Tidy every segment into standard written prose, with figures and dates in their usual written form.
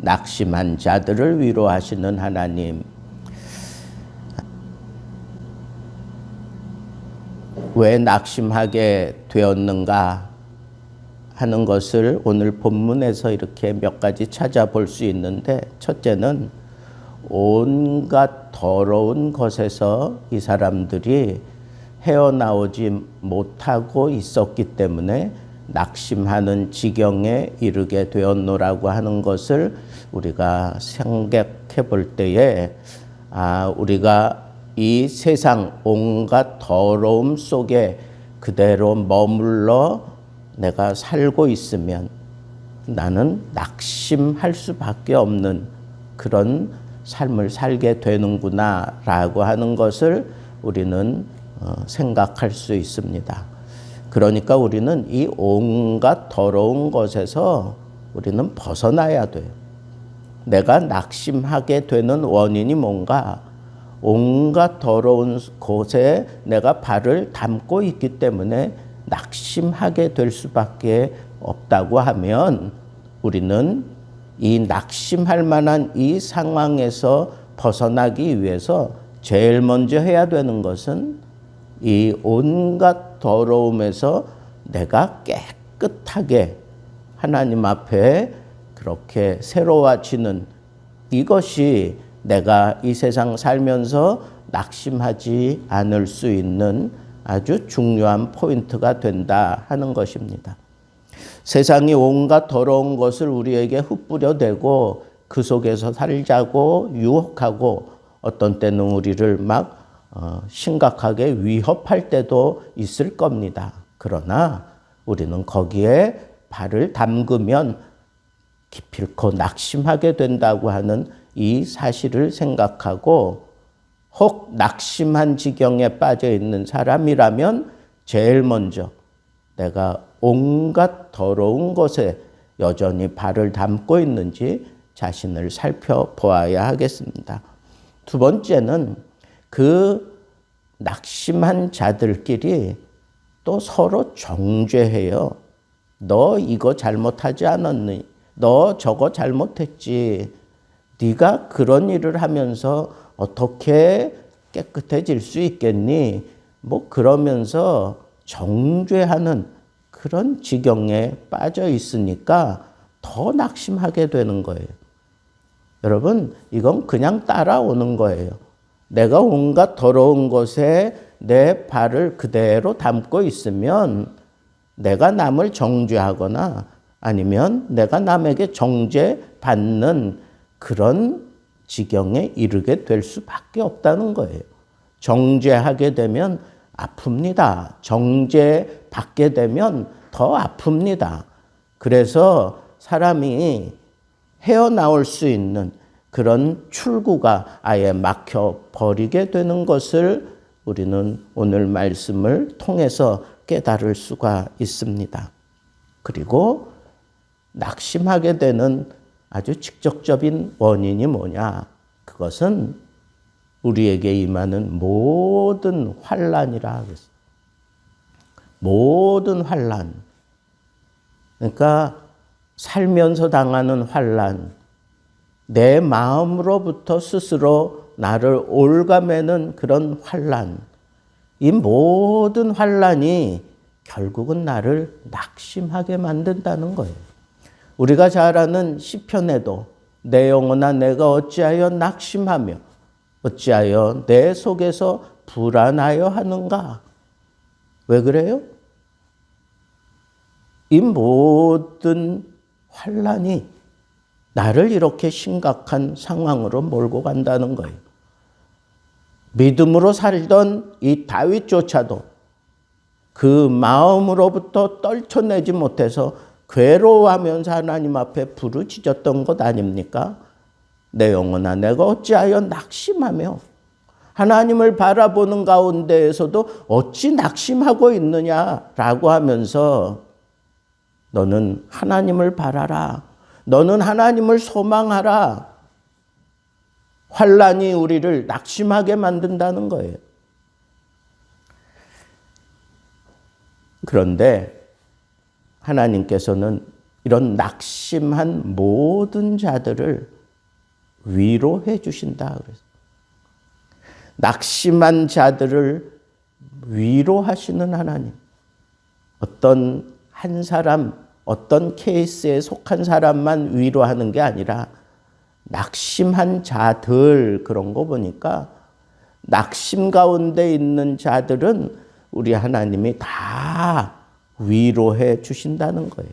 낙심한 자들을 위로하시는 하나님, 왜 낙심하게 되었는가 하는 것을 오늘 본문에서 이렇게 몇 가지 찾아볼 수 있는데, 첫째는 온갖 더러운 것에서 이 사람들이 헤어나오지 못하고 있었기 때문에 낙심하는 지경에 이르게 되었노라고 하는 것을 우리가 생각해 볼 때에, 우리가 이 세상 온갖 더러움 속에 그대로 머물러 내가 살고 있으면 나는 낙심할 수밖에 없는 그런 삶을 살게 되는구나 라고 하는 것을 우리는 생각할 수 있습니다. 그러니까 우리는 이 온갖 더러운 것에서 우리는 벗어나야 돼요. 내가 낙심하게 되는 원인이 뭔가? 온갖 더러운 곳에 내가 발을 담고 있기 때문에 낙심하게 될 수밖에 없다고 하면, 우리는 이 낙심할 만한 이 상황에서 벗어나기 위해서 제일 먼저 해야 되는 것은 이 온갖 더러움에서 내가 깨끗하게 하나님 앞에 그렇게 새로워지는, 이것이 내가 이 세상 살면서 낙심하지 않을 수 있는 아주 중요한 포인트가 된다 하는 것입니다. 세상이 온갖 더러운 것을 우리에게 흩뿌려대고 그 속에서 살자고 유혹하고, 어떤 때는 우리를 막 심각하게 위협할 때도 있을 겁니다. 그러나 우리는 거기에 발을 담그면 기필코 낙심하게 된다고 하는 이 사실을 생각하고, 혹 낙심한 지경에 빠져 있는 사람이라면 제일 먼저 내가 온갖 더러운 것에 여전히 발을 담고 있는지 자신을 살펴보아야 하겠습니다. 두 번째는 그 낙심한 자들끼리 또 서로 정죄해요. 너 이거 잘못하지 않았니? 너 저거 잘못했지. 네가 그런 일을 하면서 어떻게 깨끗해질 수 있겠니? 뭐 그러면서 정죄하는 그런 지경에 빠져 있으니까 더 낙심하게 되는 거예요. 여러분, 이건 그냥 따라오는 거예요. 내가 온갖 더러운 것에 내 발을 그대로 담고 있으면 내가 남을 정죄하거나 아니면 내가 남에게 정죄받는 그런 지경에 이르게 될 수밖에 없다는 거예요. 정죄하게 되면 아픕니다. 정죄받게 되면 더 아픕니다. 그래서 사람이 헤어나올 수 있는 그런 출구가 아예 막혀버리게 되는 것을 우리는 오늘 말씀을 통해서 깨달을 수가 있습니다. 그리고 낙심하게 되는 아주 직접적인 원인이 뭐냐? 그것은 우리에게 임하는 모든 환난이라 하겠습니다. 모든 환난. 그러니까 살면서 당하는 환난, 내 마음으로부터 스스로 나를 올가매는 그런 환난, 이 모든 환난이 결국은 나를 낙심하게 만든다는 거예요. 우리가 잘 아는 시편에도 내 영혼아 내가 어찌하여 낙심하며 어찌하여 내 속에서 불안하여 하는가? 왜 그래요? 이 모든 환난이 나를 이렇게 심각한 상황으로 몰고 간다는 거예요. 믿음으로 살던 이 다윗조차도 그 마음으로부터 떨쳐내지 못해서 괴로워하면서 하나님 앞에 부르짖었던 것 아닙니까? 내 영혼아 내가 어찌하여 낙심하며, 하나님을 바라보는 가운데에서도 어찌 낙심하고 있느냐라고 하면서 너는 하나님을 바라라. 너는 하나님을 소망하라. 환난이 우리를 낙심하게 만든다는 거예요. 그런데 하나님께서는 이런 낙심한 모든 자들을 위로해 주신다. 그래서 낙심한 자들을 위로하시는 하나님. 어떤 한 사람, 어떤 케이스에 속한 사람만 위로하는 게 아니라 낙심한 자들, 그런 거 보니까 낙심 가운데 있는 자들은 우리 하나님이 다 위로해 주신다는 거예요.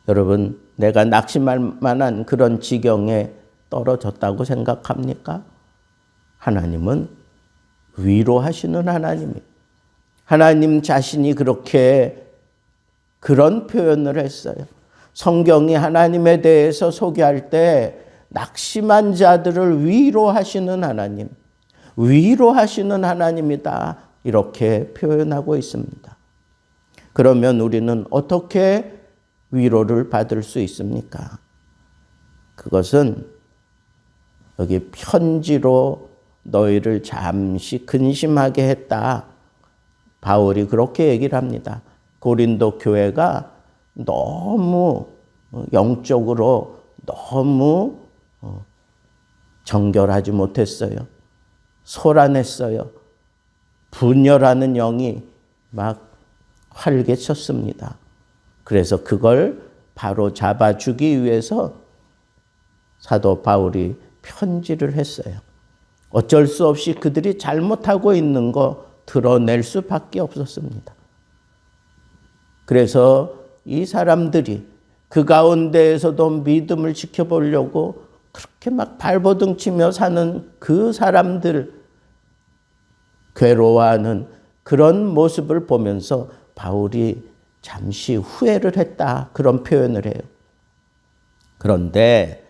여러분, 내가 낙심할 만한 그런 지경에 떨어졌다고 생각합니까? 하나님은 위로하시는 하나님이에요. 하나님 자신이 그렇게 그런 표현을 했어요. 성경이 하나님에 대해서 소개할 때 낙심한 자들을 위로하시는 하나님, 위로하시는 하나님이다, 이렇게 표현하고 있습니다. 그러면 우리는 어떻게 위로를 받을 수 있습니까? 그것은 여기 편지로 너희를 잠시 근심하게 했다. 바울이 그렇게 얘기를 합니다. 고린도 교회가 너무 영적으로 너무 정결하지 못했어요. 소란했어요. 분열하는 영이 막 활개쳤습니다. 그래서 그걸 바로 잡아주기 위해서 사도 바울이 편지를 했어요. 어쩔 수 없이 그들이 잘못하고 있는 거 드러낼 수밖에 없었습니다. 그래서 이 사람들이 그 가운데에서도 믿음을 지켜보려고 그렇게 막 발버둥 치며 사는 그 사람들, 괴로워하는 그런 모습을 보면서 바울이 잠시 후회를 했다, 그런 표현을 해요. 그런데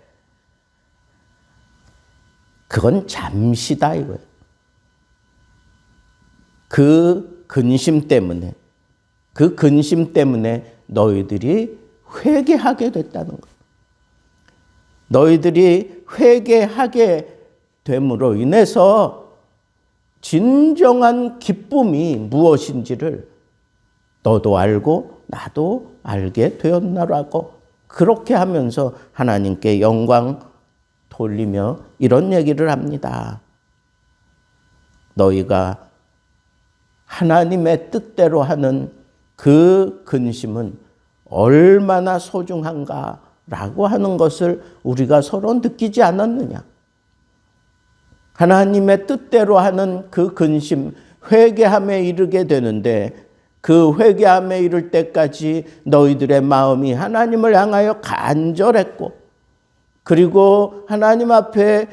그건 잠시다 이거예요. 그 근심 때문에 너희들이 회개하게 됐다는 거예요. 너희들이 회개하게 됨으로 인해서 진정한 기쁨이 무엇인지를 너도 알고 나도 알게 되었나라고 그렇게 하면서 하나님께 영광 돌리며 이런 얘기를 합니다. 너희가 하나님의 뜻대로 하는 그 근심은 얼마나 소중한가라고 하는 것을 우리가 서로 느끼지 않았느냐. 하나님의 뜻대로 하는 그 근심, 회개함에 이르게 되는데 그 회개함에 이를 때까지 너희들의 마음이 하나님을 향하여 간절했고, 그리고 하나님 앞에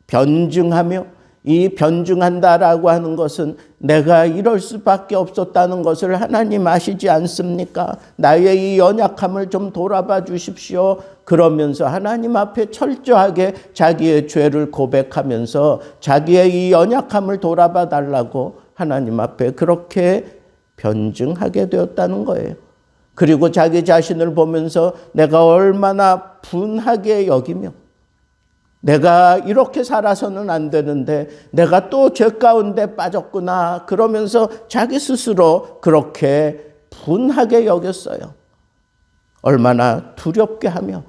변증하며, 이 변증한다라고 하는 것은 내가 이럴 수밖에 없었다는 것을 하나님 아시지 않습니까? 나의 이 연약함을 좀 돌아봐 주십시오. 그러면서 하나님 앞에 철저하게 자기의 죄를 고백하면서 자기의 이 연약함을 돌아봐 달라고 하나님 앞에 그렇게 변증하게 되었다는 거예요. 그리고 자기 자신을 보면서 내가 얼마나 분하게 여기며 내가 이렇게 살아서는 안 되는데 내가 또 죄 가운데 빠졌구나, 그러면서 자기 스스로 그렇게 분하게 여겼어요. 얼마나 두렵게 하며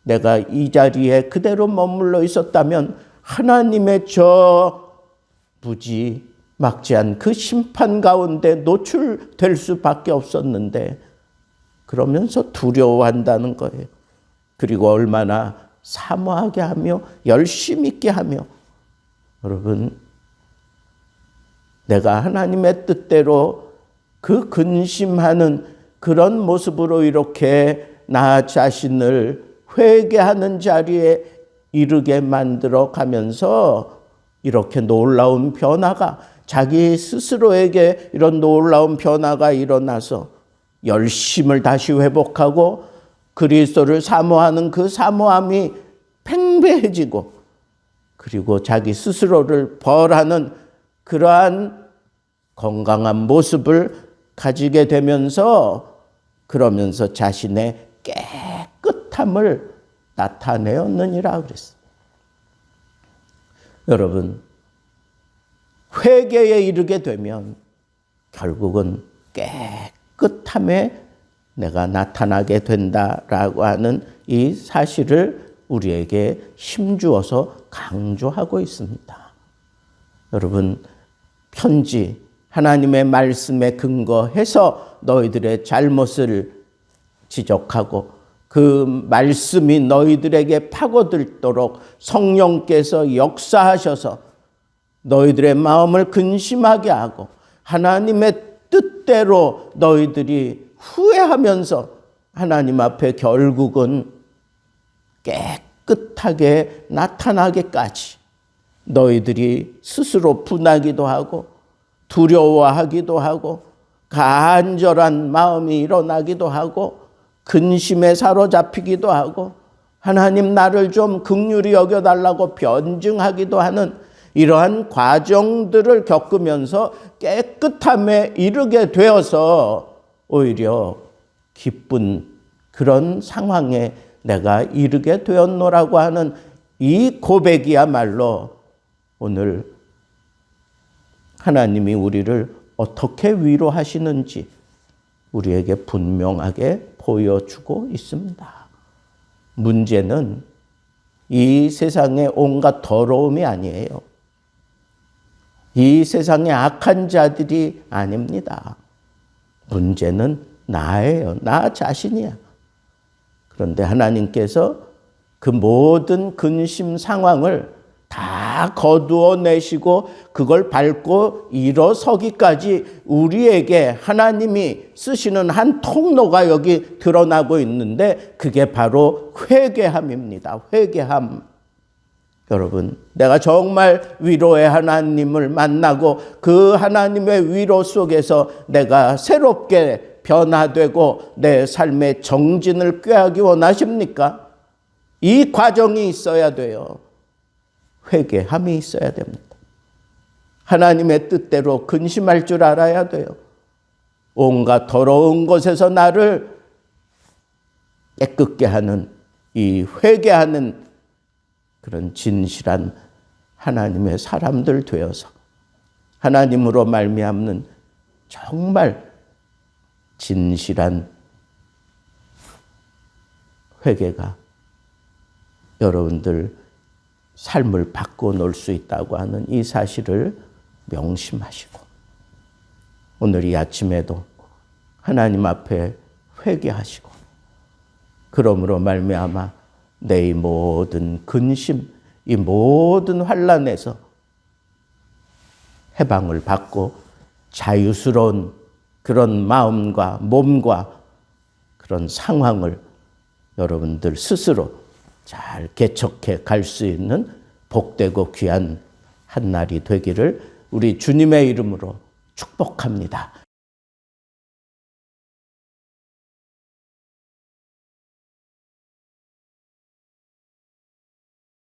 내가 이 자리에 그대로 머물러 있었다면 하나님의 저 무지막지한 그 심판 가운데 노출될 수밖에 없었는데, 그러면서 두려워한다는 거예요. 그리고 얼마나 사모하게 하며 열심 있게 하며, 여러분, 내가 하나님의 뜻대로 그 근심하는 그런 모습으로 이렇게 나 자신을 회개하는 자리에 이르게 만들어 가면서 이렇게 놀라운 변화가, 자기 스스로에게 이런 놀라운 변화가 일어나서 열심을 다시 회복하고 그리스도를 사모하는 그 사모함이 팽배해지고, 그리고 자기 스스로를 벌하는 그러한 건강한 모습을 가지게 되면서, 그러면서 자신의 깨끗함을 나타내었느니라 그랬어요. 여러분, 회개에 이르게 되면 결국은 깨끗함에 내가 나타나게 된다라고 하는 이 사실을 우리에게 힘주어서 강조하고 있습니다. 여러분, 편지 하나님의 말씀에 근거해서 너희들의 잘못을 지적하고 그 말씀이 너희들에게 파고들도록 성령께서 역사하셔서 너희들의 마음을 근심하게 하고 하나님의 뜻대로 너희들이 후회하면서 하나님 앞에 결국은 깨끗하게 나타나게까지 너희들이 스스로 분하기도 하고 두려워하기도 하고 간절한 마음이 일어나기도 하고 근심에 사로잡히기도 하고 하나님 나를 좀 긍휼히 여겨달라고 변증하기도 하는 이러한 과정들을 겪으면서 깨끗함에 이르게 되어서 오히려 기쁜 그런 상황에 내가 이르게 되었노라고 하는 이 고백이야말로 오늘 하나님이 우리를 어떻게 위로하시는지 우리에게 분명하게 보여주고 있습니다. 문제는 이 세상의 온갖 더러움이 아니에요. 이 세상의 악한 자들이 아닙니다. 문제는 나예요. 나 자신이야. 그런데 하나님께서 그 모든 근심 상황을 다 거두어내시고 그걸 밟고 일어서기까지 우리에게 하나님이 쓰시는 한 통로가 여기 드러나고 있는데 그게 바로 회개함입니다. 회개함. 여러분, 내가 정말 위로의 하나님을 만나고 그 하나님의 위로 속에서 내가 새롭게 변화되고 내 삶의 정진을 꾀하기 원하십니까? 이 과정이 있어야 돼요. 회개함이 있어야 됩니다. 하나님의 뜻대로 근심할 줄 알아야 돼요. 온갖 더러운 것에서 나를 깨끗게 하는 이 회개하는 그런 진실한 하나님의 사람들 되어서 하나님으로 말미암는 정말 진실한 회개가 여러분들 삶을 바꿔 놓을 수 있다고 하는 이 사실을 명심하시고 오늘 이 아침에도 하나님 앞에 회개하시고 그러므로 말미암아 내 이 모든 근심, 이 모든 환난에서 해방을 받고 자유스러운 그런 마음과 몸과 그런 상황을 여러분들 스스로 잘 개척해 갈 수 있는 복되고 귀한 한 날이 되기를 우리 주님의 이름으로 축복합니다.